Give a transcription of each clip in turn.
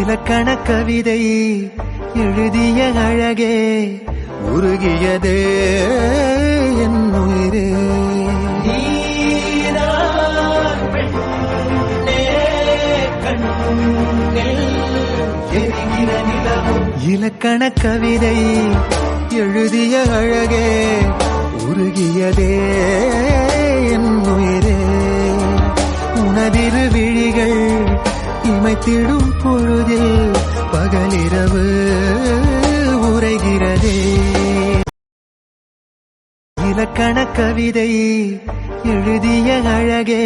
இலக்கண கவிதை எழுதிய அழகே உருகியதே என் உயிரே. இலக்கண கவிதை எழுதிய அழகே உருகியதே என் உயிரே. உனதிரு விழிகள் இமைத்திடும் பொழுதில் பகலிரவு உரைகிறதே. இலக்கண கவிதை எழுதிய அழகே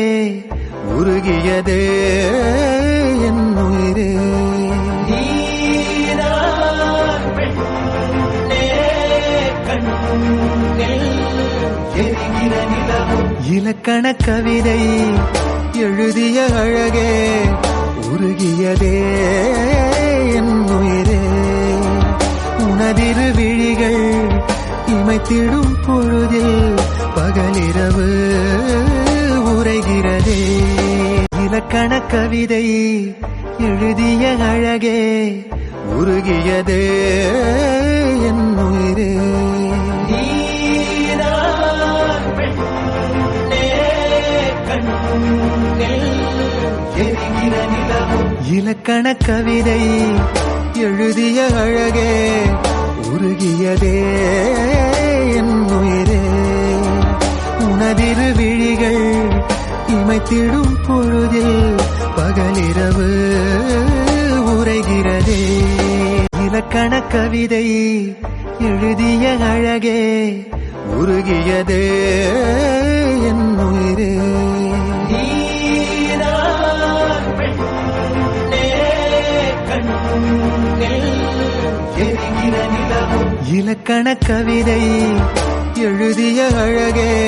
உருகியதே என் உயிரே. இலக்கண கவிதை எழுதிய அழகே உருகியதே என் உயிரே. உனதிரு விழிகள் இமைத்திடும் பொழுதில் பகலிரவு உரைகிறதே. இலக்கண கவிதை எழுதிய அழகே உருகியதே என் உயிரே. இலக்கண கவிதை எழுதிய அழகே உருகியதே என் உயிரே. உனதிரு விழிகள் இமைத்திடும் பொழுதில் பகலிரவு உரைகிறதே. இலக்கண கவிதை எழுதிய அழகே உருகியதே என் உயிரே. இலக்கண கவிதை எழுதிய அழகே